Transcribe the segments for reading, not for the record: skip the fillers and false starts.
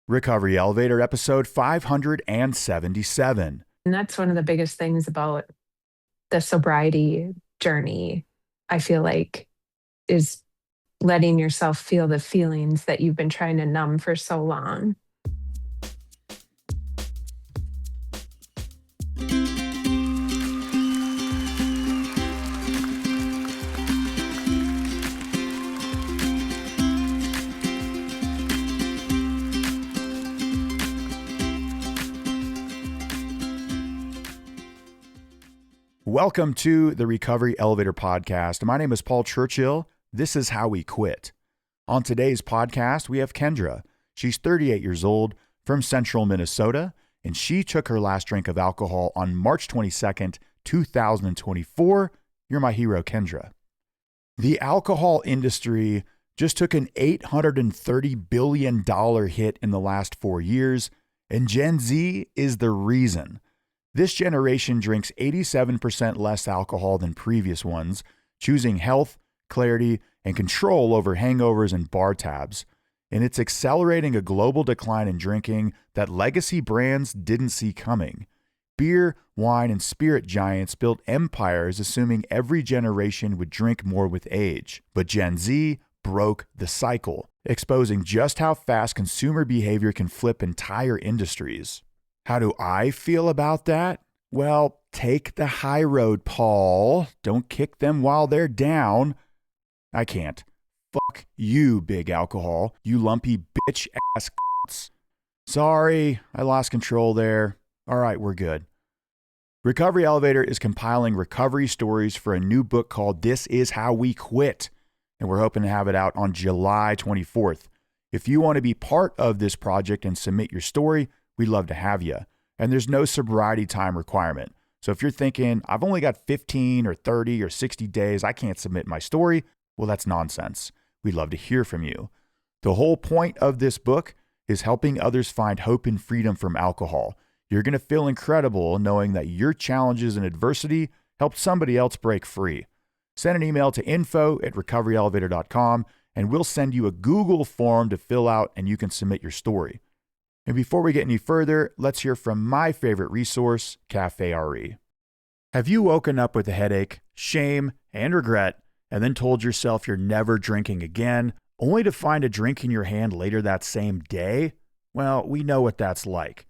Recovery Elevator, episode 577. And that's one of the biggest things about the sobriety journey, I feel like, is letting yourself feel the feelings that you've been trying to numb for so long. Welcome to the Recovery Elevator podcast. My name is Paul Churchill. This is how we quit. On today's podcast, we have Kendra. She's 38 years old from central Minnesota, and she took her last drink of alcohol on March 22nd, 2024. You're my hero, Kendra. The alcohol industry just took an $830 billion hit in the last 4 years, and Gen Z is the reason. This generation drinks 87% less alcohol than previous ones, choosing health, clarity, and control over hangovers and bar tabs. And it's accelerating a global decline in drinking that legacy brands didn't see coming. Beer, wine, and spirit giants built empires assuming every generation would drink more with age. But Gen Z broke the cycle, exposing just how fast consumer behavior can flip entire industries. How do I feel about that? Well, take the high road, Paul. Don't kick them while they're down. I can't. Fuck you, big alcohol. You lumpy bitch ass c***s. Sorry, I lost control there. All right, we're good. Recovery Elevator is compiling recovery stories for a new book called This Is How We Quit, and we're hoping to have it out on July 24th. If you want to be part of this project and submit your story, we'd love to have you. And there's no sobriety time requirement. So if you're thinking, I've only got 15 or 30 or 60 days, I can't submit my story, well, that's nonsense. We'd love to hear from you. The whole point of this book is helping others find hope and freedom from alcohol. You're going to feel incredible knowing that your challenges and adversity helped somebody else break free. Send an email to info@recoveryelevator.com and we'll send you a Google form to fill out and you can submit your story. And before we get any further, let's hear from my favorite resource, Cafe RE. Have you woken up with a headache, shame, and regret, and then told yourself you're never drinking again, only to find a drink in your hand later that same day? Well, we know what that's like.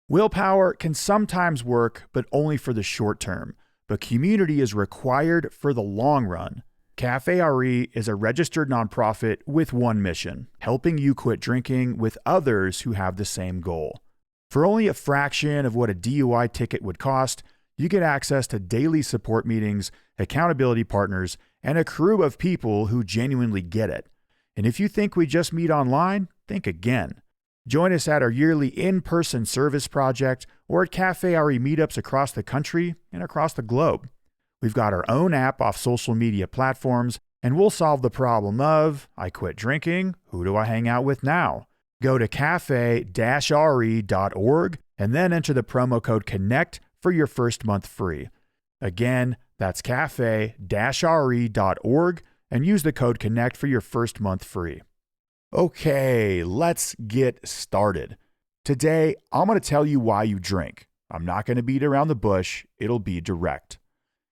Willpower can sometimes work, but only for the short term. But community is required for the long run. Cafe RE is a registered nonprofit with one mission, helping you quit drinking with others who have the same goal. For only a fraction of what a DUI ticket would cost, you get access to daily support meetings, accountability partners, and a crew of people who genuinely get it. And if you think we just meet online, think again. Join us at our yearly in-person service project or at Cafe RE meetups across the country and across the globe. We've got our own app off social media platforms, and we'll solve the problem of, I quit drinking, who do I hang out with now? Go to cafe-re.org and then enter the promo code CONNECT for your first month free. Again, that's cafe-re.org and use the code CONNECT for your first month free. Okay, let's get started. Today, I'm going to tell you why you drink. I'm not going to beat around the bush. It'll be direct.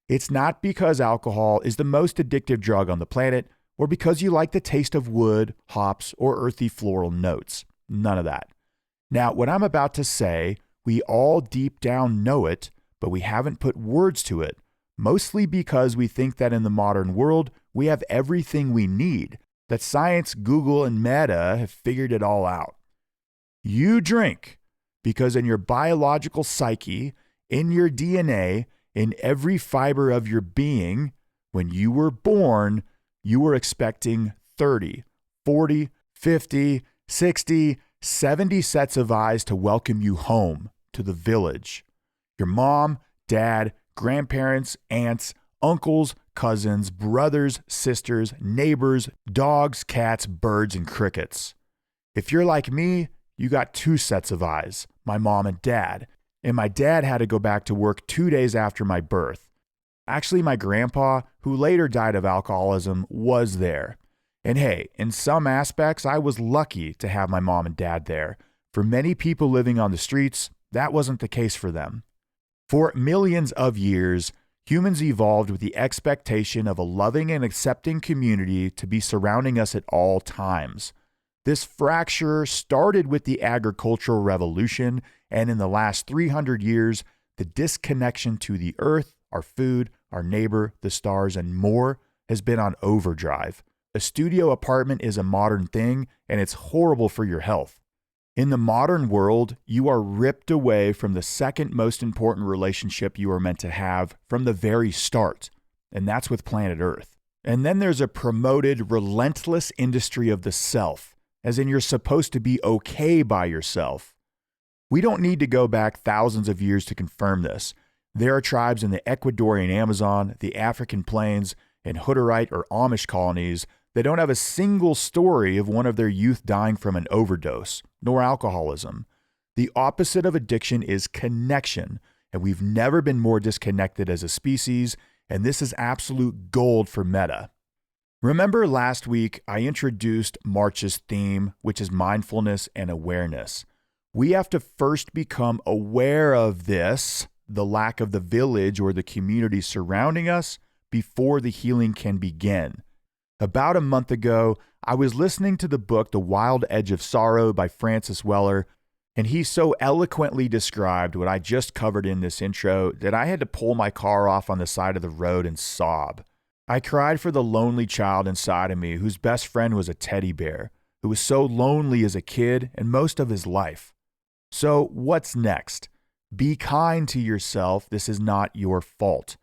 It's not because alcohol is the most addictive drug on the planet or because you like the taste of wood, hops, or earthy floral notes. None of that. Now, what I'm about to say, we all deep down know it, but we haven't put words to it, mostly because we think that in the modern world, we have everything we need, that science, Google, and Meta have figured it all out. You drink because in your biological psyche, in your DNA, in every fiber of your being, when you were born, you were expecting 30, 40, 50, 60, 70 sets of eyes to welcome you home to the village. Your mom, dad, grandparents, aunts, uncles, cousins, brothers, sisters, neighbors, dogs, cats, birds, and crickets. If you're like me, you got 2 sets of eyes, my mom and dad. And my dad had to go back to work 2 days after my birth. Actually, my grandpa, who later died of alcoholism, was there. And hey, in some aspects, I was lucky to have my mom and dad there. For many people living on the streets, that wasn't the case for them. For millions of years, humans evolved with the expectation of a loving and accepting community to be surrounding us at all times. This fracture started with the agricultural revolution, and in the last 300 years, the disconnection to the earth, our food, our neighbor, the stars, and more has been on overdrive. A studio apartment is a modern thing, and it's horrible for your health. In the modern world, you are ripped away from the second most important relationship you are meant to have from the very start, and that's with planet Earth. And then there's a promoted, relentless industry of the self, as in you're supposed to be okay by yourself. We don't need to go back thousands of years to confirm this. There are tribes in the Ecuadorian Amazon, the African plains, and Hutterite or Amish colonies that don't have a single story of one of their youth dying from an overdose, nor alcoholism. The opposite of addiction is connection, and we've never been more disconnected as a species, and this is absolute gold for meta. Remember last week I introduced March's theme, which is mindfulness and awareness. We have to first become aware of this, the lack of the village or the community surrounding us, before the healing can begin. About a month ago, I was listening to the book The Wild Edge of Sorrow by Francis Weller, and he so eloquently described what I just covered in this intro that I had to pull my car off on the side of the road and sob. I cried for the lonely child inside of me whose best friend was a teddy bear, who was so lonely as a kid and most of his life. So what's next? Be kind to yourself. This is not your fault.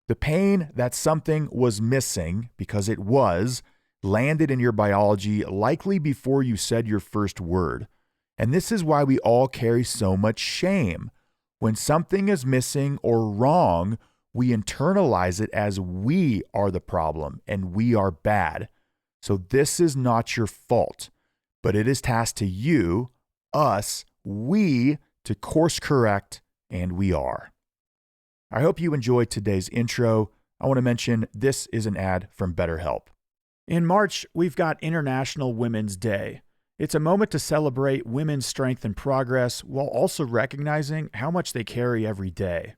The pain that something was missing, because it was, landed in your biology likely before you said your first word. And this is why we all carry so much shame. When something is missing or wrong, we internalize it as we are the problem and we are bad. So this is not your fault, but it is tasked to you, us, we, to course correct, and we are. I hope you enjoyed today's intro. I want to mention this is an ad from BetterHelp. In March, we've got International Women's Day. It's a moment to celebrate women's strength and progress while also recognizing how much they carry every day.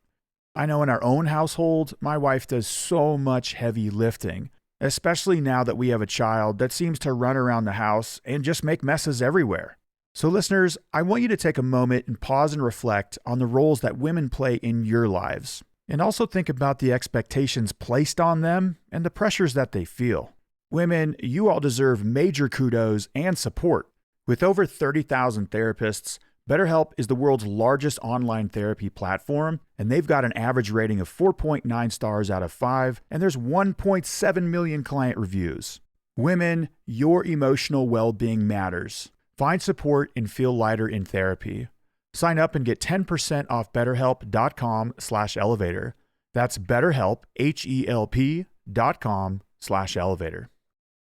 I know in our own household, my wife does so much heavy lifting, especially now that we have a child that seems to run around the house and just make messes everywhere. So listeners, I want you to take a moment and pause and reflect on the roles that women play in your lives, and also think about the expectations placed on them and the pressures that they feel. Women, you all deserve major kudos and support. With over 30,000 therapists, BetterHelp is the world's largest online therapy platform, and they've got an average rating of 4.9 stars out of 5, and there's 1.7 million client reviews. Women, your emotional well-being matters. Find support and feel lighter in therapy. Sign up and get 10% off BetterHelp.com/elevator. That's BetterHelp, HELP.com/elevator.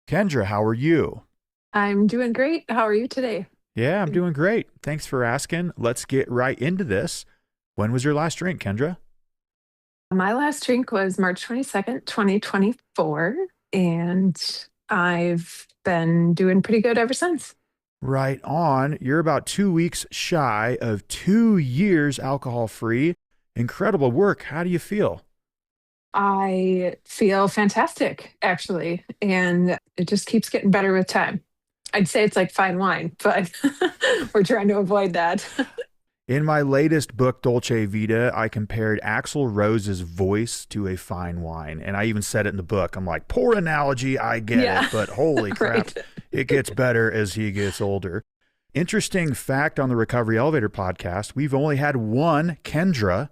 Kendra, how are you? I'm doing great. How are you today? Yeah, I'm doing great. Thanks for asking. Let's get right into this. When was your last drink, Kendra? My last drink was March 22nd, 2024, and I've been doing pretty good ever since. Right on. You're about 2 weeks shy of 2 years alcohol-free. Incredible work. How do you feel? I feel fantastic, actually, and it just keeps getting better with time. I'd say it's like fine wine, but we're trying to avoid that. In my latest book, Dolce Vita, I compared Axl Rose's voice to a fine wine. And I even said it in the book. I'm like, poor analogy, I get it, but holy crap, Right. It gets better as he gets older. Interesting fact on the Recovery Elevator podcast, we've only had one Kendra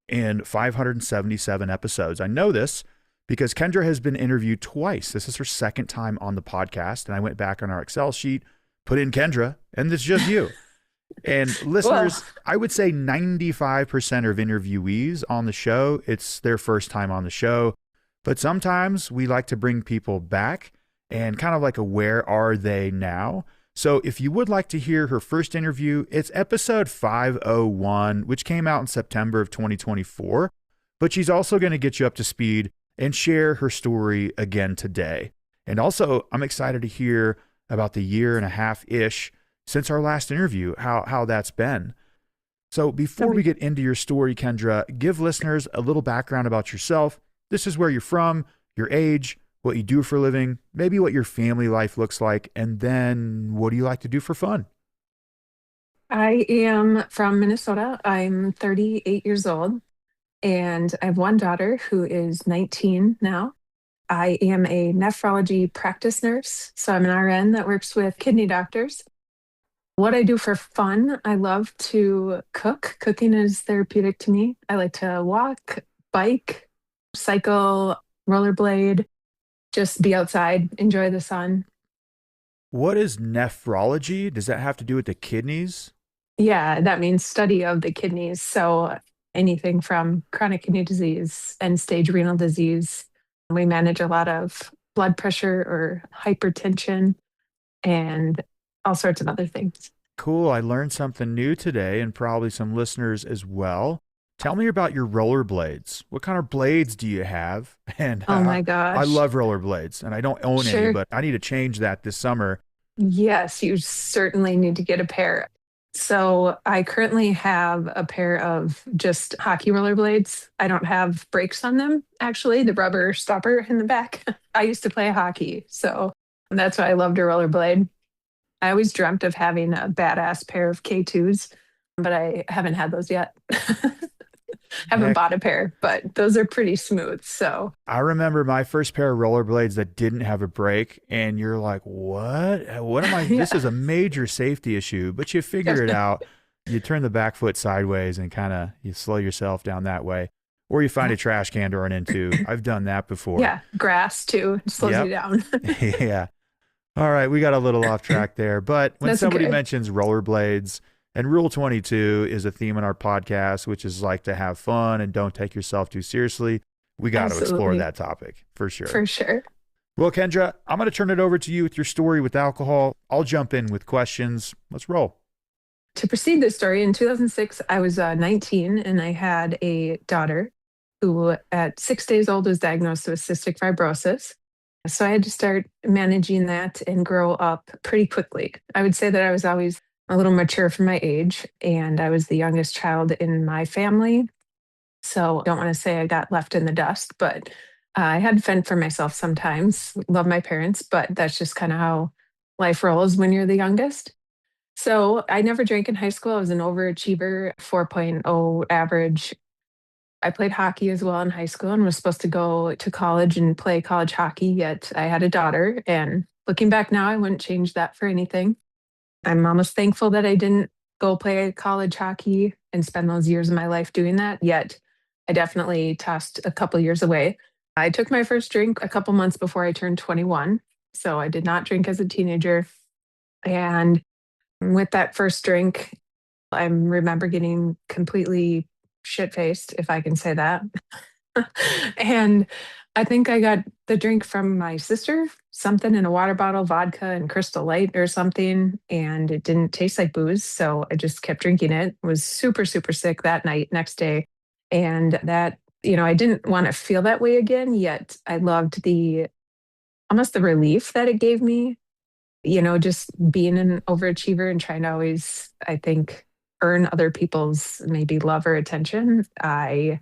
in 577 episodes. I know this because Kendra has been interviewed twice. This is her second time on the podcast. And I went back on our Excel sheet, put in Kendra, and it's just you. And listeners, I would say 95% of interviewees on the show, it's their first time on the show. But sometimes we like to bring people back and kind of like a where are they now? So if you would like to hear her first interview, it's episode 501, which came out in September of 2024. But she's also going to get you up to speed and share her story again today. And also, I'm excited to hear about the year and a half-ish since our last interview, how that's been. So before we get into your story, Kendra, give listeners a little background about yourself. This is where you're from, your age, what you do for a living, maybe what your family life looks like, and then what do you like to do for fun? I am from Minnesota. I'm 38 years old, and I have one daughter who is 19 now. I am a nephrology practice nurse, so I'm an RN that works with kidney doctors. What I do for fun, I love to cook. Cooking is therapeutic to me. I like to walk, bike, cycle, rollerblade, just be outside, enjoy the sun. What is nephrology? Does that have to do with the kidneys? Yeah, that means study of the kidneys. So anything from chronic kidney disease, end stage renal disease. We manage a lot of blood pressure or hypertension and all sorts of other things. Cool. I learned something new today and probably some listeners as well. Tell me about your rollerblades. What kind of blades do you have? And Oh my I gosh. love rollerblades and I don't own any, Sure. but I need to change that this summer. Yes, you certainly need to get a pair. So I currently have a pair of just hockey rollerblades. I don't have brakes on them, actually, the rubber stopper in the back. I used to play hockey, so that's why I loved a rollerblade. I always dreamt of having a badass pair of K2s, but I haven't had those yet. Haven't Heck, bought a pair, but those are pretty smooth. So I remember my first pair of rollerblades that didn't have a brake, and you're like, what? What am I? This yeah, is a major safety issue, but you figure it definitely. out. You turn the back foot sideways and kind of you slow yourself down that way. Or you find a trash can to run into. I've done that before. Yeah, grass too slows you Yep. down. Yeah. All right, we got a little off track there, but when That's somebody okay. mentions rollerblades, and Rule 22 is a theme in our podcast, which is like to have fun and don't take yourself too seriously. We got to explore Absolutely. that topic for sure. For sure. Well, Kendra, I'm going to turn it over to you with your story with alcohol. I'll jump in with questions. Let's roll. To proceed this story, in 2006, I was 19 and I had a daughter who, at 6 days old, was diagnosed with cystic fibrosis. So I had to start managing that and grow up pretty quickly. I would say that I was always a little mature for my age, and I was the youngest child in my family. So I don't want to say I got left in the dust, but I had to fend for myself sometimes. Love my parents, but that's just kind of how life rolls when you're the youngest. So I never drank in high school. I was an overachiever, 4.0 average. I played hockey as well in high school and was supposed to go to college and play college hockey, yet I had a daughter. And looking back now, I wouldn't change that for anything. I'm almost thankful that I didn't go play college hockey and spend those years of my life doing that, yet I definitely tossed a couple years away. I took my first drink a couple months before I turned 21. So I did not drink as a teenager. And with that first drink, I remember getting completely shit faced, if I can say that. And I think I got the drink from my sister, something in a water bottle, vodka and Crystal Light or something. And it didn't taste like booze. So I just kept drinking it. Was super, super sick that night, next day. And that, I didn't want to feel that way again, yet I loved the almost the relief that it gave me, just being an overachiever and trying to always, I think, earn other people's maybe love or attention. I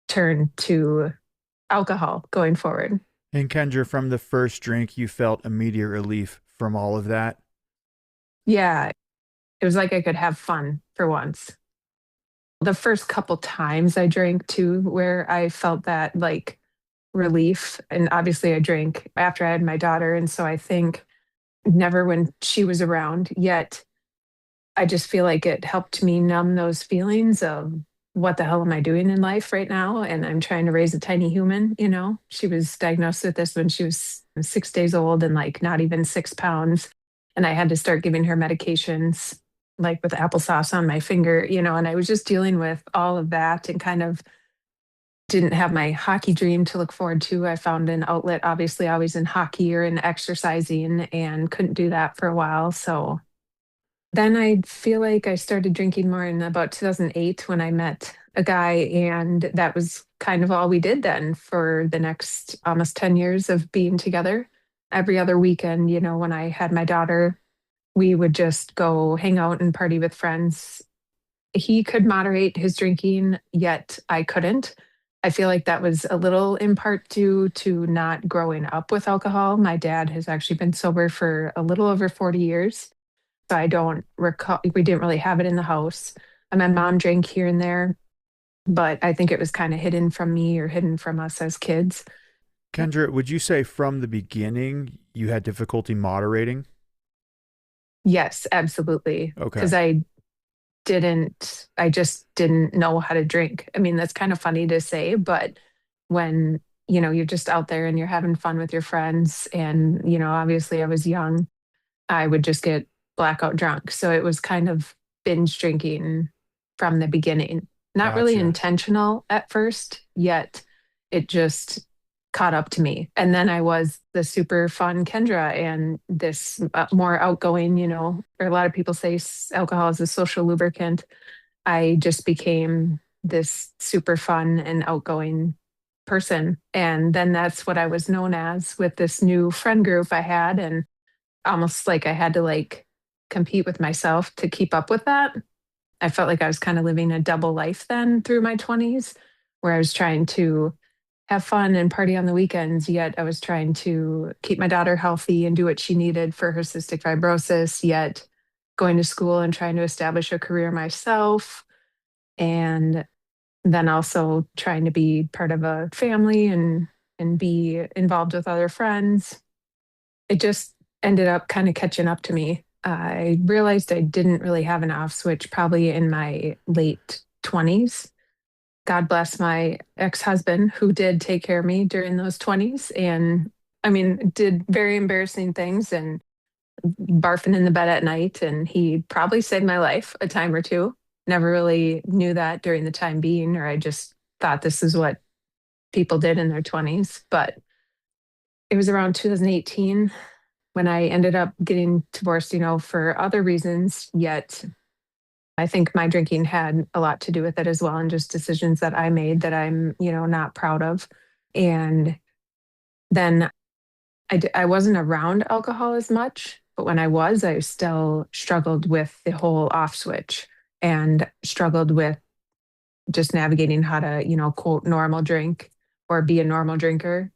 turned to alcohol going forward. And Kendra, from the first drink, you felt immediate relief from all of that. Yeah, it was like I could have fun for once. The first couple times I drank too, where I felt that like relief. And obviously, I drank after I had my daughter. And so I think never when she was around, yet I just feel like it helped me numb those feelings of what the hell am I doing in life right now? And I'm trying to raise a tiny human. She was diagnosed with this when she was 6 days old and like not even 6 pounds. And I had to start giving her medications like with applesauce on my finger, and I was just dealing with all of that and kind of didn't have my hockey dream to look forward to. I found an outlet, obviously, I was in hockey or in exercising and couldn't do that for a while. So then I feel like I started drinking more in about 2008 when I met a guy, and that was kind of all we did then for the next almost 10 years of being together. Every other weekend, when I had my daughter, we would just go hang out and party with friends. He could moderate his drinking, yet I couldn't. I feel like that was a little in part due to not growing up with alcohol. My dad has actually been sober for a little over 40 years. So I don't recall, we didn't really have it in the house. And my mom drank here and there, but I think it was kind of hidden from me or hidden from us as kids. Kendra, would you say from the beginning you had difficulty moderating? Yes, absolutely. Okay. Because I just didn't know how to drink. I mean, that's kind of funny to say, but when, you're just out there and you're having fun with your friends, and, obviously I was young, I would just get blackout drunk. So it was kind of binge drinking from the beginning. Not really Gotcha. intentional at first, yet it just caught up to me. And then I was the super fun Kendra and this more outgoing, or a lot of people say alcohol is a social lubricant. I just became this super fun and outgoing person. And then that's what I was known as with this new friend group I had. And almost like I had to compete with myself to keep up with that. I felt like I was kind of living a double life then through my 20s, where I was trying to have fun and party on the weekends, yet I was trying to keep my daughter healthy and do what she needed for her cystic fibrosis, yet going to school and trying to establish a career myself. And then also trying to be part of a family and be involved with other friends. It just ended up kind of catching up to me. I realized I didn't really have an off switch probably in my late 20s. God bless my ex husband who did take care of me during those 20s. And I mean, did very embarrassing things and barfing in the bed at night. And he probably saved my life a time or two. Never really knew that during the time being, or I just thought this is what people did in their 20s. But it was around 2018 when I ended up getting divorced, for other reasons, yet I think my drinking had a lot to do with it as well, and just decisions that I made that I'm, not proud of. And then I wasn't around alcohol as much, but when I was, I still struggled with the whole off switch and struggled with just navigating how to, quote, normal drink or be a normal drinker.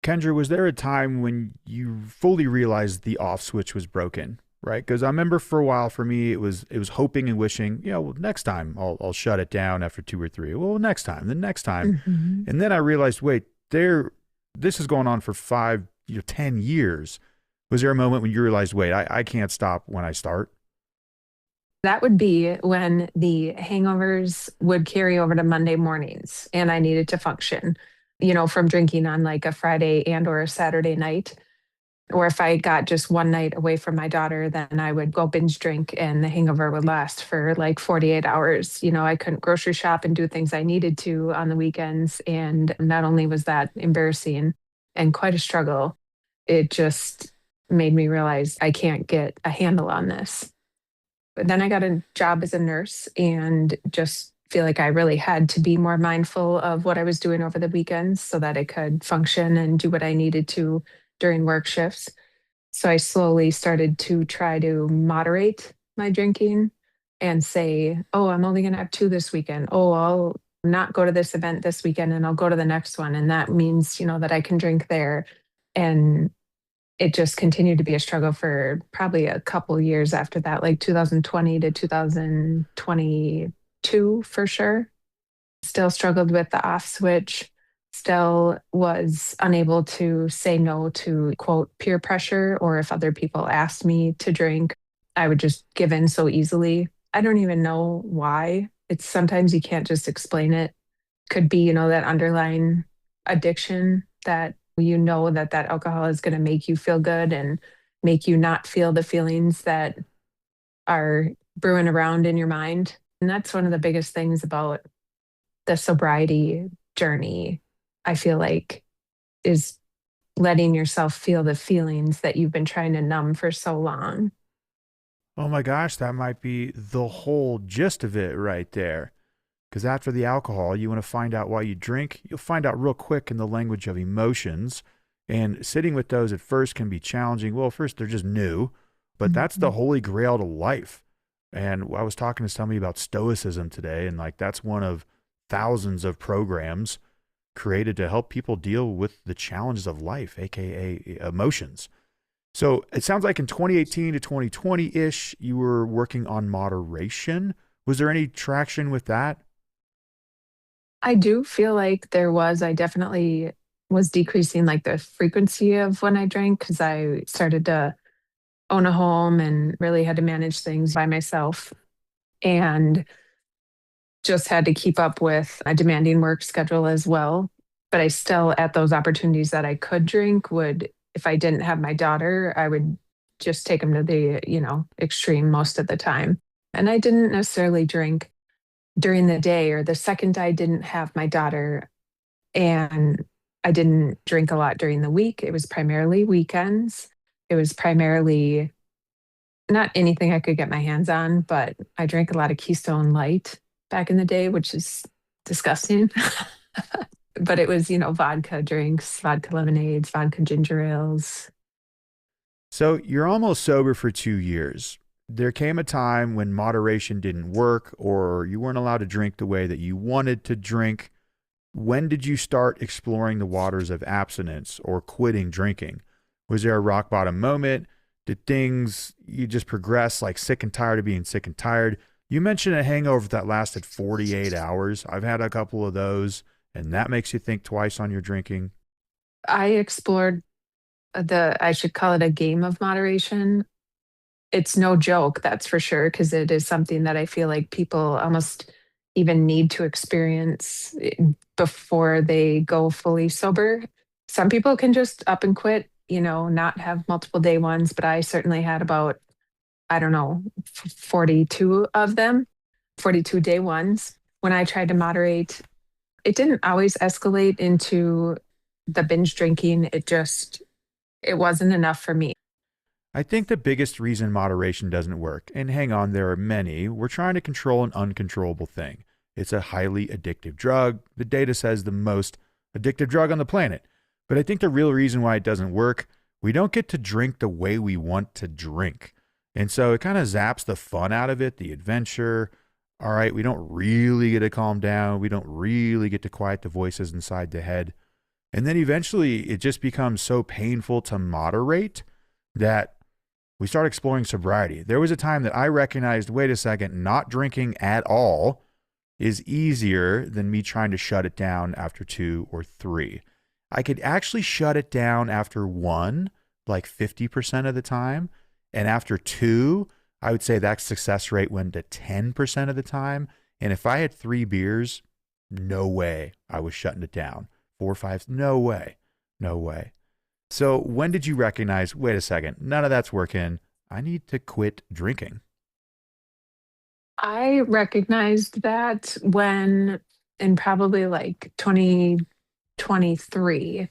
Kendra, was there a time when you fully realized the off switch was broken? Right, because I remember for a while, for me, it was hoping and wishing. Well, next time I'll shut it down after two or three. Well, next time, the next time, Mhm. and then I realized, wait, this is going on for 10 years. Was there a moment when you realized, wait, I can't stop when I start? That would be when the hangovers would carry over to Monday mornings and I needed to function, from drinking on like a Friday and or a Saturday night. Or if I got just one night away from my daughter, then I would go binge drink and the hangover would last for like 48 hours. I couldn't grocery shop and do things I needed to on the weekends. And not only was that embarrassing and quite a struggle, it just made me realize I can't get a handle on this. But then I got a job as a nurse and just feel like I really had to be more mindful of what I was doing over the weekends so that I could function and do what I needed to during work shifts. So I slowly started to try to moderate my drinking and say, oh, I'm only going to have two this weekend. Oh, I'll not go to this event this weekend and I'll go to the next one. And that means, that I can drink there. And it just continued to be a struggle for probably a couple years after that, like 2020 to 2022 for sure. Still struggled with the off switch, still was unable to say no to quote peer pressure, or if other people asked me to drink, I would just give in so easily. I don't even know why. It's sometimes you can't just explain it. Could be, that underlying addiction that that alcohol is going to make you feel good and make you not feel the feelings that are brewing around in your mind. And that's one of the biggest things about the sobriety journey, I feel like, is letting yourself feel the feelings that you've been trying to numb for so long. Oh my gosh, that might be the whole gist of it right there. Because after the alcohol, you want to find out why you drink. You'll find out real quick in the language of emotions. And sitting with those at first can be challenging. Well, first, they're just new. but that's the Mhm. holy grail to life. And I was talking to somebody about stoicism today, and like that's one of thousands of programs created to help people deal with the challenges of life, aka emotions. So it sounds like in 2018 to 2020 ish, you were working on moderation. Was there any traction with that? I do feel like I definitely was decreasing like the frequency of when I drank because I started to own a home and really had to manage things by myself and just had to keep up with a demanding work schedule as well. But I still, at those opportunities that I could drink, if I didn't have my daughter, I would just take them to the, extreme most of the time. And I didn't necessarily drink during the day or the second I didn't have my daughter. And I didn't drink a lot during the week. It was primarily weekends. It was primarily not anything I could get my hands on, but I drank a lot of Keystone Light back in the day, which is disgusting. But it was, vodka drinks, vodka lemonades, vodka ginger ales. So you're almost sober for 2 years. There came a time when moderation didn't work or you weren't allowed to drink the way that you wanted to drink. When did you start exploring the waters of abstinence or quitting drinking? Was there a rock bottom moment? Did things you just progress like sick and tired of being sick and tired? You mentioned a hangover that lasted 48 hours. I've had a couple of those, and that makes you think twice on your drinking. I explored I should call it a game of moderation. It's no joke, that's for sure, because it is something that I feel like people almost even need to experience before they go fully sober. Some people can just up and quit, not have multiple day ones, but I certainly had about, I don't know, 42 of them, 42 day ones. When I tried to moderate, it didn't always escalate into the binge drinking. It wasn't enough for me. I think the biggest reason moderation doesn't work, and hang on, there are many, we're trying to control an uncontrollable thing. It's a highly addictive drug. The data says the most addictive drug on the planet. But I think the real reason why it doesn't work, we don't get to drink the way we want to drink. And so it kind of zaps the fun out of it, the adventure. All right, we don't really get to calm down. We don't really get to quiet the voices inside the head. And then eventually it just becomes so painful to moderate that we start exploring sobriety. There was a time that I recognized, wait a second, not drinking at all is easier than me trying to shut it down after 2 or 3. I could actually shut it down after 1, like 50% of the time. And after 2, I would say that success rate went to 10% of the time. And if I had 3 beers, no way I was shutting it down. 4 or 5, no way. No way. So when did you recognize, wait a second, none of that's working. I need to quit drinking? I recognized that when, in probably like 2023,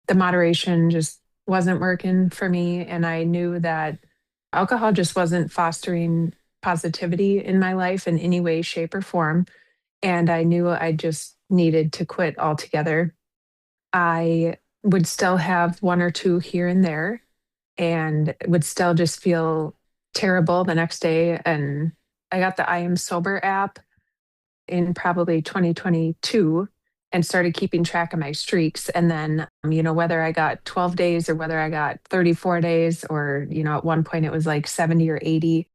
the moderation just wasn't working for me. And I knew that alcohol just wasn't fostering positivity in my life in any way, shape, or form. And I knew I just needed to quit altogether. I would still have one or two here and there and would still just feel terrible the next day. And I got the I Am Sober app in probably 2022 and started keeping track of my streaks. And then, whether I got 12 days or whether I got 34 days, or, at one point it was like 70 or 80,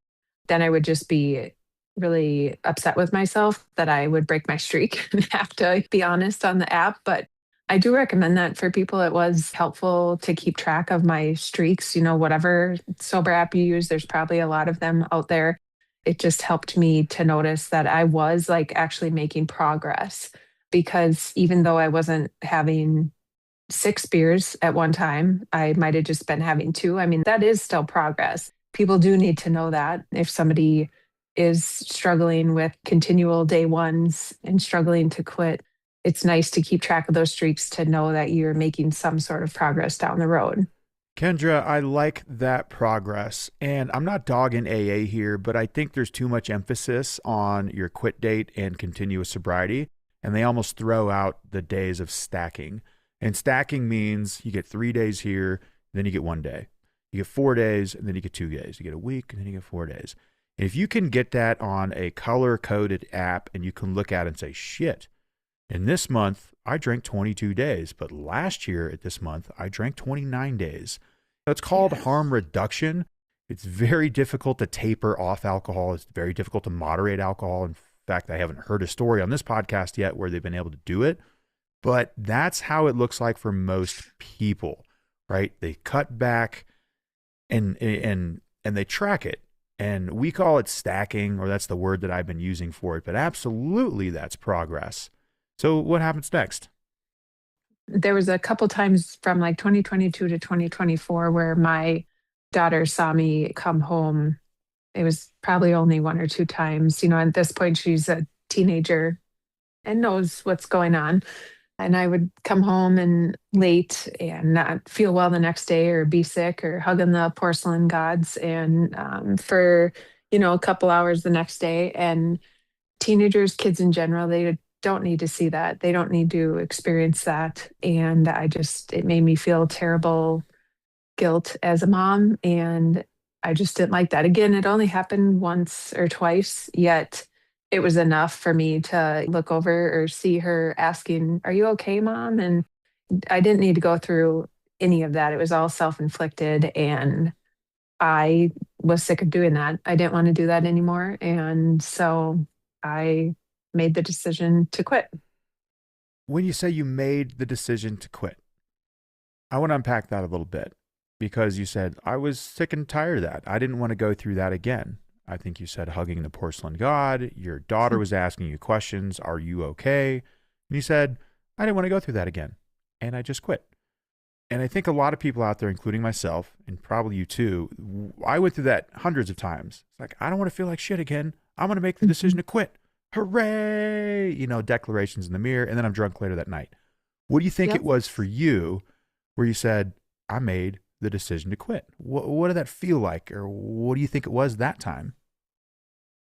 then I would just be really upset with myself that I would break my streak and have to be honest on the app. But I do recommend that for people. It was helpful to keep track of my streaks, whatever sober app you use, there's probably a lot of them out there. It just helped me to notice that I was like actually making progress, because even though I wasn't having 6 beers at one time, I might have just been having two. I mean, that is still progress. People do need to know that if somebody is struggling with continual day ones and struggling to quit, it's nice to keep track of those streaks to know that you're making some sort of progress down the road. Kendra, I like that progress. And I'm not dogging AA here, but I think there's too much emphasis on your quit date and continuous sobriety. And they almost throw out the days of stacking. And stacking means you get 3 days here, then you get 1 day. You get 4 days, and then you get 2 days. You get a week, and then you get 4 days. And if you can get that on a color-coded app and you can look at it and say, shit, in this month, I drank 22 days, but last year at this month, I drank 29 days. It's called harm reduction. It's very difficult to taper off alcohol. It's very difficult to moderate alcohol. In fact, I haven't heard a story on this podcast yet where they've been able to do it, but that's how it looks like for most people, right? They cut back and they track it. And we call it stacking, or that's the word that I've been using for it, but absolutely that's progress. So what happens next? There was a couple times from like 2022 to 2024 where my daughter saw me come home. It was probably only one or two times. At this point, she's a teenager and knows what's going on. And I would come home and late and not feel well the next day or be sick or hugging the porcelain gods and for, a couple hours the next day. And teenagers, kids in general, they don't need to see that. They don't need to experience that. And it made me feel terrible guilt as a mom. And I just didn't like that. Again, it only happened once or twice, yet it was enough for me to look over or see her asking, "Are you okay, Mom?" And I didn't need to go through any of that. It was all self-inflicted. And I was sick of doing that. I didn't want to do that anymore. And so I made the decision to quit. When you say you made the decision to quit, I want to unpack that a little bit because you said, I was sick and tired of that. I didn't want to go through that again. I think you said hugging the porcelain god. Your daughter was asking you questions. Are you okay? And you said, I didn't want to go through that again. And I just quit. And I think a lot of people out there, including myself, and probably you too, I went through that hundreds of times. It's like, I don't want to feel like shit again. I'm going to make the decision to quit. Hooray! Declarations in the mirror. And then I'm drunk later that night. What do you think it was for you where you said, I made the decision to quit? What did that feel like? Or what do you think it was that time?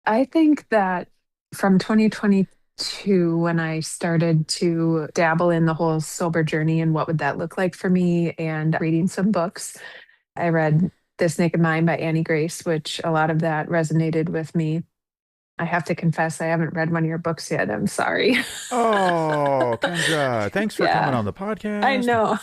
I think that from 2022, when I started to dabble in the whole sober journey and what would that look like for me, and reading some books, I read This Naked Mind by Annie Grace, which a lot of that resonated with me. I have to confess, I haven't read one of your books yet. I'm sorry. Oh, Kendra, thanks for coming on the podcast. I know.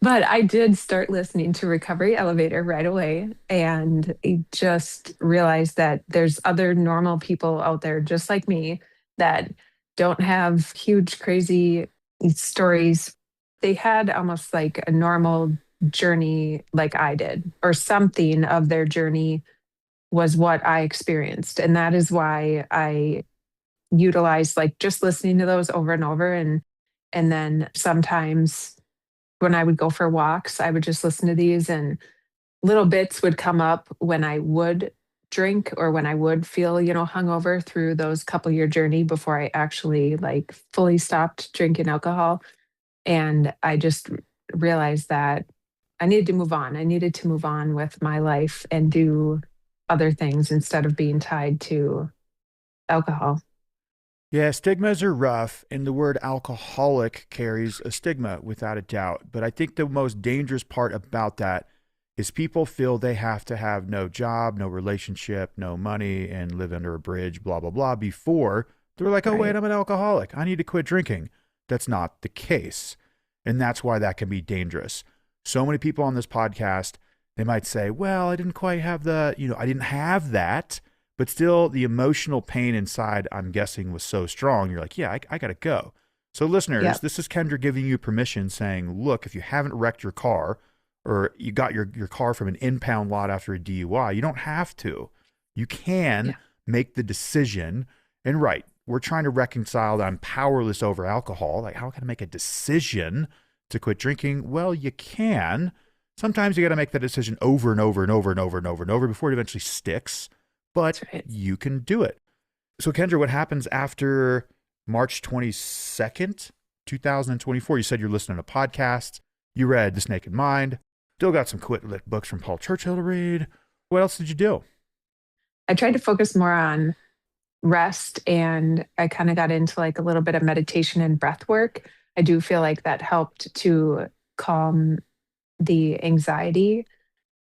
But I did start listening to Recovery Elevator right away. And I just realized that there's other normal people out there just like me that don't have huge, crazy stories. They had almost like a normal journey like I did, or something of their journey was what I experienced. And that is why I utilized like just listening to those over and over. And then sometimes when I would go for walks, I would just listen to these, and little bits would come up when I would drink or when I would feel, hungover through those couple-year journey before I actually like fully stopped drinking alcohol. And I just realized that I needed to move on. I needed to move on with my life and do other things instead of being tied to alcohol. Yeah, stigmas are rough, and the word alcoholic carries a stigma without a doubt. But I think the most dangerous part about that is people feel they have to have no job, no relationship, no money, and live under a bridge, blah, blah, blah, before they're like, oh, wait, I'm an alcoholic. I need to quit drinking. That's not the case. And that's why that can be dangerous. So many people on this podcast, they might say, well, I didn't quite have I didn't have that. But still, the emotional pain inside, I'm guessing, was so strong. You're like, yeah, I got to go. So listeners, This is Kendra giving you permission saying, look, if you haven't wrecked your car or you got your car from an impound lot after a DUI, you don't have to. You can make the decision. And right, we're trying to reconcile that I'm powerless over alcohol. Like, how can I make a decision to quit drinking? Well, you can. Sometimes you got to make that decision over and over and over and over and over and over before it eventually sticks. But you can do it. So Kendra, what happens after March 22nd, 2024? You said you're listening to podcasts. You read This Naked Mind. Still got some quit lit books from Paul Churchill to read. What else did you do? I tried to focus more on rest, and I kind of got into like a little bit of meditation and breath work. I do feel like that helped to calm the anxiety.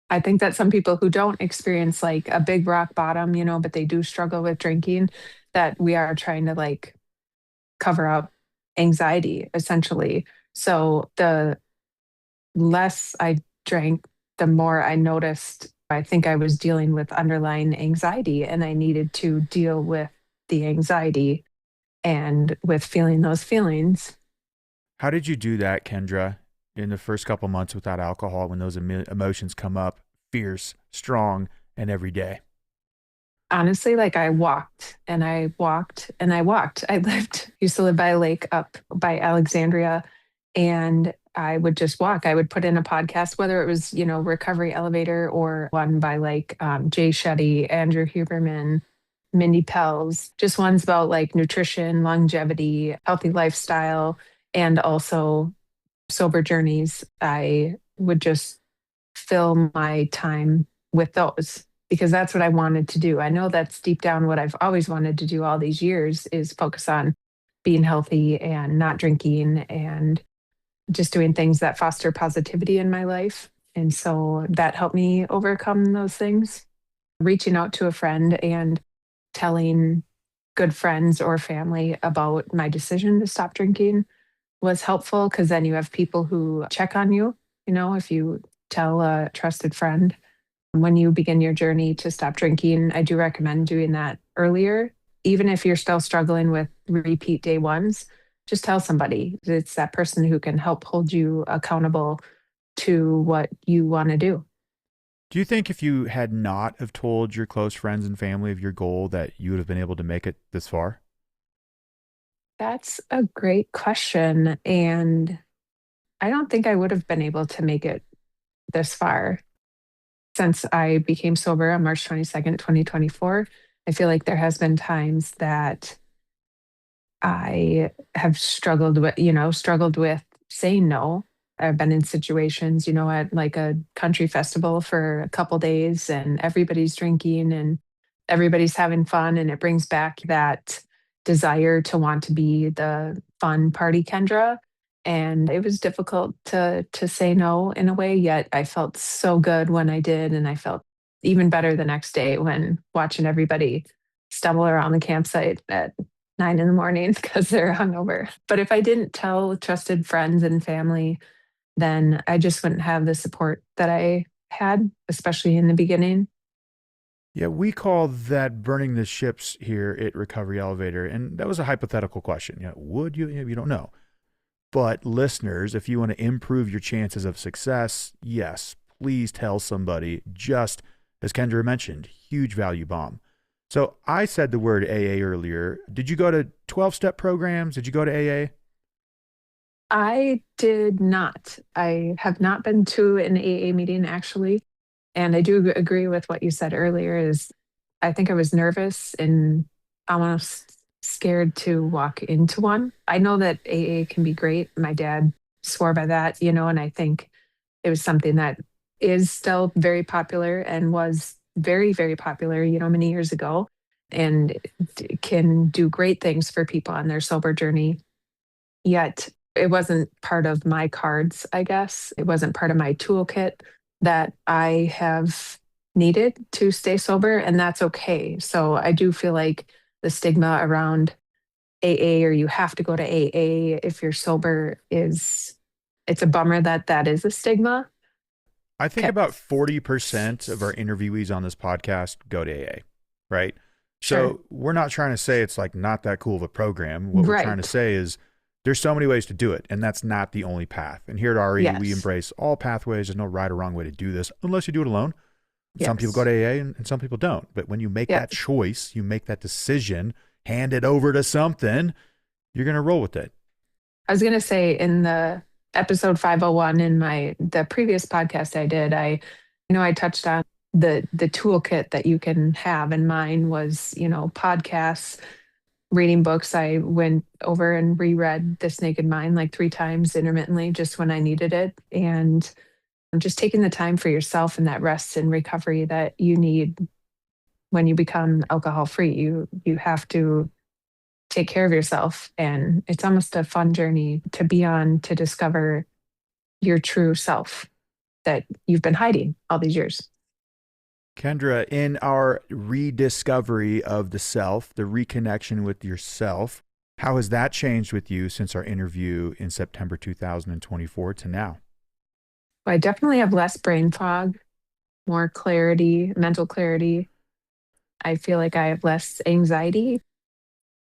I think that some people who don't experience like a big rock bottom, but they do struggle with drinking, that we are trying to like cover up anxiety essentially. So the less I drank, the more I noticed I think I was dealing with underlying anxiety and I needed to deal with the anxiety and with feeling those feelings. How did you do that, Kendra, in the first couple months without alcohol when those emotions come up, fierce, strong, and every day? Honestly, like I walked and I walked and I walked. Used to live by a lake up by Alexandria, and I would just walk. I would put in a podcast, whether it was, Recovery Elevator or one by like Jay Shetty, Andrew Huberman, Mindy Pels, just ones about like nutrition, longevity, healthy lifestyle, and also sober journeys. I would just fill my time with those because that's what I wanted to do. I know that's deep down what I've always wanted to do all these years is focus on being healthy and not drinking and just doing things that foster positivity in my life. And so that helped me overcome those things. Reaching out to a friend and telling good friends or family about my decision to stop drinking was helpful because then you have people who check on you. If you tell a trusted friend when you begin your journey to stop drinking, I do recommend doing that earlier. Even if you're still struggling with repeat day ones, just tell somebody. It's that person who can help hold you accountable to what you want to do. Do you think if you had not have told your close friends and family of your goal that you would have been able to make it this far? That's a great question. And I don't think I would have been able to make it this far. Since I became sober on March 22nd, 2024, I feel like there has been times that I have struggled with saying no. I've been in situations, at like a country festival for a couple days and everybody's drinking and everybody's having fun. And it brings back that desire to want to be the fun party Kendra. And it was difficult to say no in a way, yet I felt so good when I did. And I felt even better the next day when watching everybody stumble around the campsite at 9 in the morning because they're hungover. But if I didn't tell trusted friends and family, then I just wouldn't have the support that I had, especially in the beginning. Yeah, we call that burning the ships here at Recovery Elevator. And that was a hypothetical question. Would you? You don't know. But listeners, if you want to improve your chances of success, yes, please tell somebody. Just as Kendra mentioned, huge value bomb. So I said the word AA earlier. Did you go to 12-step programs? Did you go to AA? I did not. I have not been to an AA meeting actually. And I do agree with what you said earlier is I think I was nervous and almost scared to walk into one. I know that AA can be great. My dad swore by that, and I think it was something that is still very popular and was very, very popular, many years ago and can do great things for people on their sober journey. Yet it wasn't part of my cards, I guess. It wasn't part of my toolkit that I have needed to stay sober, and that's okay. So I do feel like the stigma around AA or you have to go to AA if you're sober it's a bummer that that is a stigma. I think Okay. about 40% of our interviewees on this podcast go to AA, right? Sure. So we're not trying to say it's like not that cool of a program. What we're trying to Right. say is there's so many ways to do it, and that's not the only path. And here at RE, we Yes. embrace all pathways. There's no right or wrong way to do this unless you do it alone. Some people go Yes. to AA and some people don't. But when you make Yeah. that choice, you make that decision, hand it over to something, you're going to roll with it. I was gonna say in the episode 501 in the previous podcast I did, I touched on the toolkit that you can have, and mine was, podcasts, reading books. I went over and reread This Naked Mind like 3 times intermittently just when I needed it. And just taking the time for yourself and that rest and recovery that you need when you become alcohol free. You have to take care of yourself. And it's almost a fun journey to be on to discover your true self. that you've been hiding all these years. Kendra, in our rediscovery of the self, the reconnection with yourself, how has that changed with you since our interview in September 2024 to now? I definitely have less brain fog, more clarity, mental clarity. I feel like I have less anxiety.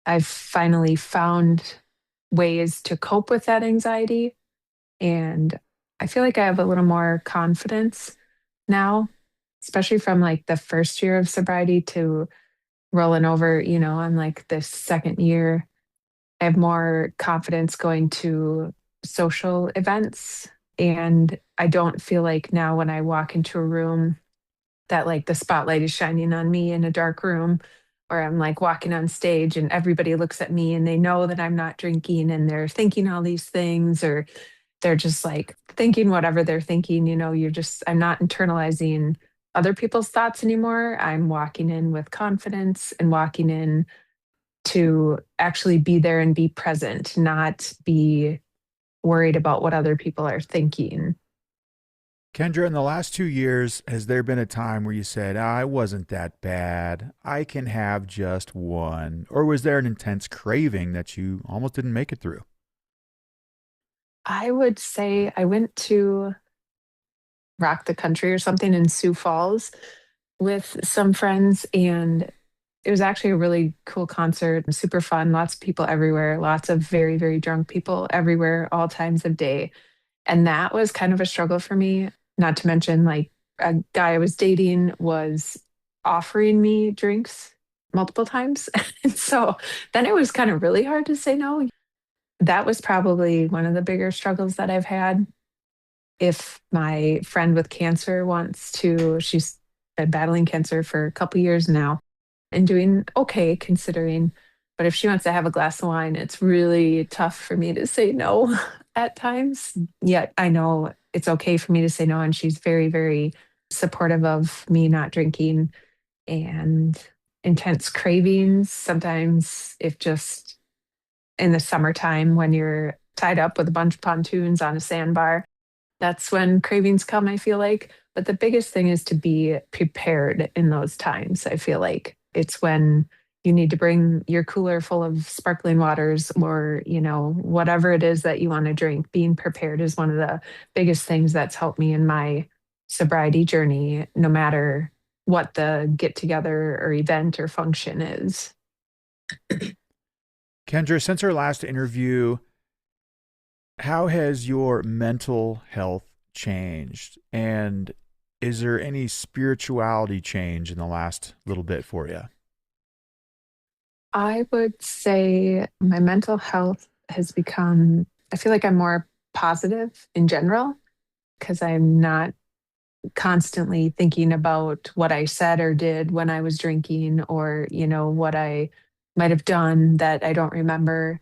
I've finally found ways to cope with that anxiety. And I feel like I have a little more confidence now, especially from like the first year of sobriety to rolling over, on like this second year. I have more confidence going to social events. And I don't feel like now when I walk into a room that like the spotlight is shining on me in a dark room, or I'm like walking on stage and everybody looks at me and they know that I'm not drinking and they're thinking all these things, or they're just like thinking whatever they're thinking. I'm not internalizing other people's thoughts anymore. I'm walking in with confidence and walking in to actually be there and be present, not be worried about what other people are thinking. Kendra, in the last 2 years, has there been a time where you said, I wasn't that bad. I can have just one? Or was there an intense craving that you almost didn't make it through? I would say I went to Rock the Country or something in Sioux Falls with some friends, and it was actually a really cool concert, super fun, lots of people everywhere, lots of very, very drunk people everywhere, all times of day. And that was kind of a struggle for me, not to mention like a guy I was dating was offering me drinks multiple times. And so then it was kind of really hard to say no. That was probably one of the bigger struggles that I've had. If my friend with cancer wants to, she's been battling cancer for a couple years now and doing okay considering. But if she wants to have a glass of wine, it's really tough for me to say no at times. Yet I know it's okay for me to say no. And she's very, very supportive of me not drinking and intense cravings. Sometimes, if just in the summertime when you're tied up with a bunch of pontoons on a sandbar, that's when cravings come, I feel like. But the biggest thing is to be prepared in those times. I feel like it's when you need to bring your cooler full of sparkling waters or, whatever it is that you want to drink. Being prepared is one of the biggest things that's helped me in my sobriety journey, no matter what the get together or event or function is. Kendra, since our last interview, how has your mental health changed? And is there any spirituality change in the last little bit for you? I would say my mental health has become, I feel like I'm more positive in general because I'm not constantly thinking about what I said or did when I was drinking, or, what I might have done that I don't remember.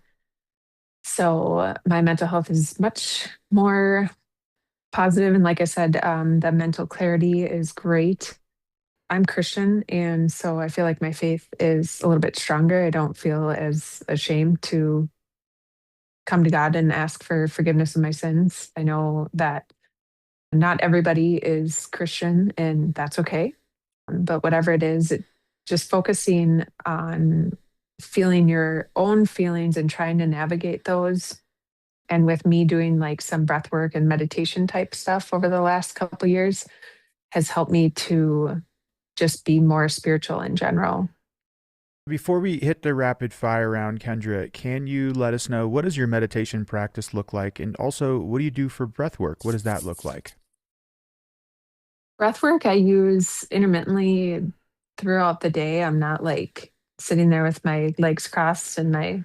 So my mental health is much more positive. And like I said, the mental clarity is great. I'm Christian, and so I feel like my faith is a little bit stronger. I don't feel as ashamed to come to God and ask for forgiveness of my sins. I know that not everybody is Christian, and that's okay. But whatever it is, just focusing on feeling your own feelings and trying to navigate those. And with me doing like some breath work and meditation type stuff over the last couple of years has helped me to just be more spiritual in general. Before we hit the rapid fire round, Kendra, can you let us know what does your meditation practice look like? And also, what do you do for breath work? What does that look like? Breath work I use intermittently throughout the day. I'm not like sitting there with my legs crossed and my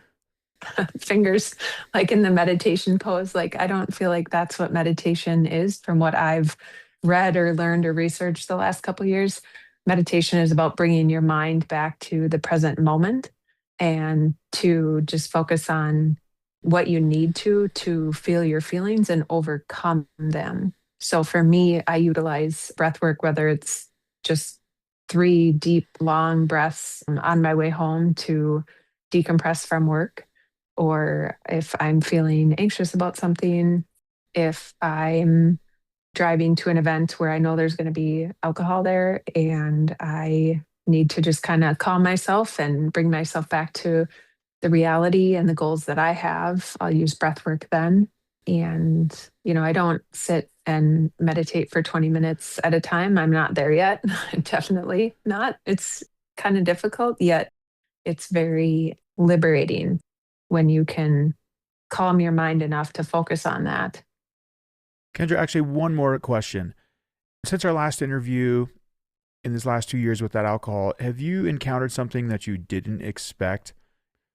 fingers like in the meditation pose. Like, I don't feel like that's what meditation is from what I've read or learned or researched the last couple of years. Meditation is about bringing your mind back to the present moment and to just focus on what you need to feel your feelings and overcome them. So for me, I utilize breath work, whether it's just three deep, long breaths on my way home to decompress from work, or if I'm feeling anxious about something, if I'm driving to an event where I know there's going to be alcohol there, and I need to just kind of calm myself and bring myself back to the reality and the goals that I have. I'll use breath work then. And, I don't sit and meditate for 20 minutes at a time. I'm not there yet. Definitely not. It's kind of difficult, yet it's very liberating when you can calm your mind enough to focus on that. Kendra, actually, one more question. Since our last interview in this last 2 years with that alcohol, have you encountered something that you didn't expect?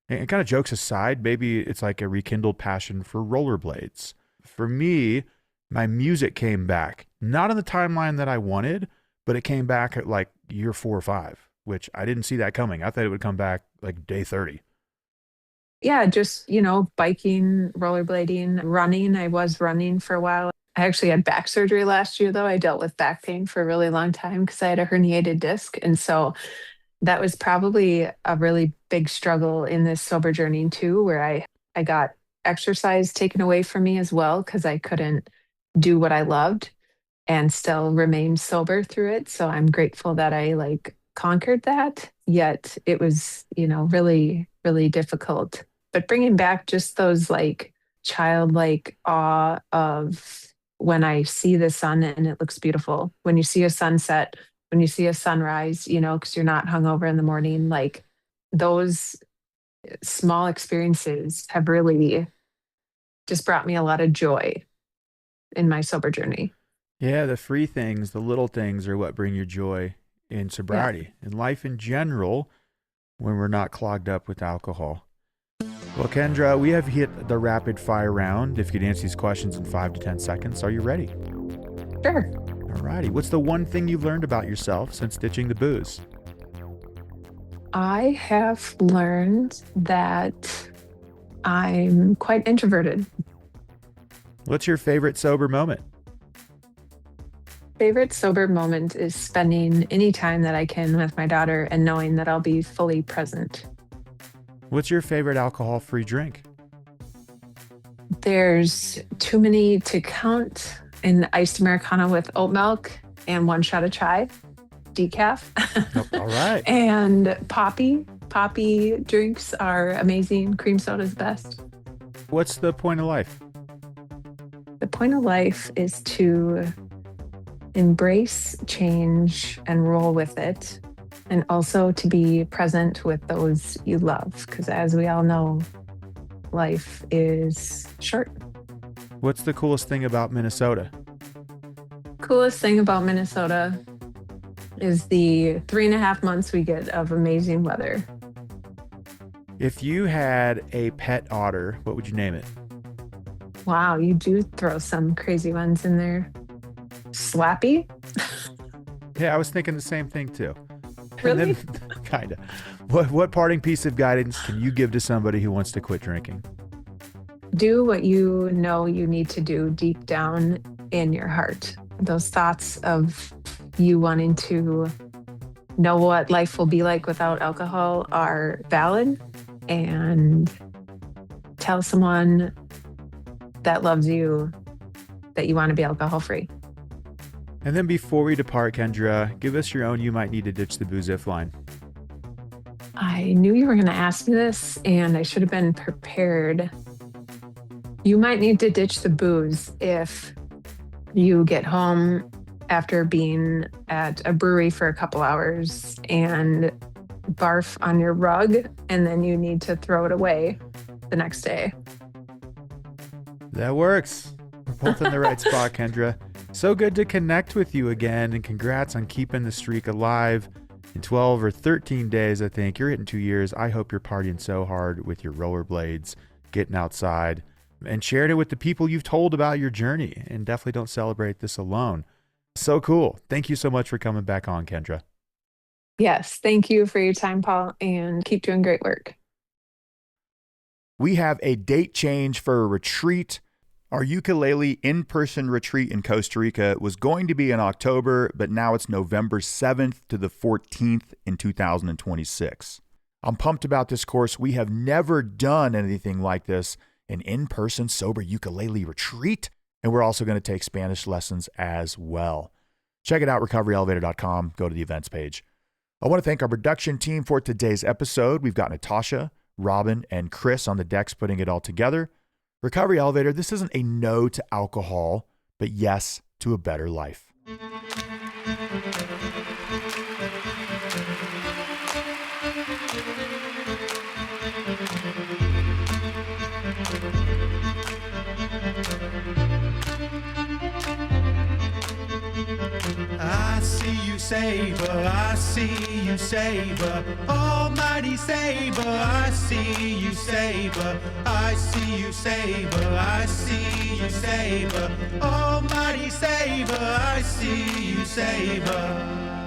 And kind of jokes aside, maybe it's like a rekindled passion for rollerblades. For me, my music came back, not in the timeline that I wanted, but it came back at like year 4 or 5, which I didn't see that coming. I thought it would come back like day 30. Yeah, just, biking, rollerblading, running. I was running for a while. I actually had back surgery last year, though. I dealt with back pain for a really long time because I had a herniated disc. And so that was probably a really big struggle in this sober journey, too, where I got exercise taken away from me as well because I couldn't do what I loved and still remain sober through it. So I'm grateful that I conquered that. Yet it was, really, really difficult. But bringing back just those childlike awe of when I see the sun and it looks beautiful, when you see a sunset, when you see a sunrise, because you're not hungover in the morning, those small experiences have really just brought me a lot of joy in my sober journey. Yeah, the free things, the little things are what bring you joy in sobriety and life in general when we're not clogged up with alcohol. Well, Kendra, we have hit the rapid fire round. If you could answer these questions in 5 to 10 seconds, are you ready? Sure. All righty. What's the one thing you've learned about yourself since ditching the booze? I have learned that I'm quite introverted. What's your favorite sober moment? Favorite sober moment is spending any time that I can with my daughter and knowing that I'll be fully present. What's your favorite alcohol-free drink? There's too many to count. An iced Americano with oat milk and 1 shot of chai, decaf. All right. And poppy. Poppy drinks are amazing. Cream soda's best. What's the point of life? The point of life is to embrace change and roll with it, and also to be present with those you love, because as we all know, life is short. What's the coolest thing about Minnesota? Coolest thing about Minnesota is the 3.5 months we get of amazing weather. If you had a pet otter, what would you name it? Wow, you do throw some crazy ones in there. Slappy? Yeah, I was thinking the same thing too. Really? Kind of. What parting piece of guidance can you give to somebody who wants to quit drinking? Do what you know you need to do deep down in your heart. Those thoughts of you wanting to know what life will be like without alcohol are valid, and tell someone that loves you that you want to be alcohol free. And then before we depart, Kendra, give us your own "you might need to ditch the booze if" line. I knew you were going to ask me this, and I should have been prepared. You might need to ditch the booze if you get home after being at a brewery for a couple hours and barf on your rug, and then you need to throw it away the next day. That works. We're both in the right spot, Kendra. So good to connect with you again, and congrats on keeping the streak alive. In 12 or 13 days, I think, you're hitting 2 years. I hope you're partying so hard with your rollerblades, getting outside, and sharing it with the people you've told about your journey. And definitely don't celebrate this alone. So cool. Thank you so much for coming back on, Kendra. Yes, thank you for your time, Paul, and keep doing great work. We have a date change for a retreat. Our ukulele in-person retreat in Costa Rica was going to be in October, but now it's November 7th to the 14th in 2026. I'm pumped about this course. We have never done anything like this, an in-person sober ukulele retreat. And we're also going to take Spanish lessons as well. Check it out, recoveryelevator.com. Go to the events page. I want to thank our production team for today's episode. We've got Natasha, Robin, and Chris on the decks putting it all together. Recovery Elevator, this isn't a no to alcohol, but yes to a better life. I see you savor, I see you savor, almighty savor, I see you savor, I see you savor, I see you savor, almighty savor, I see you savor.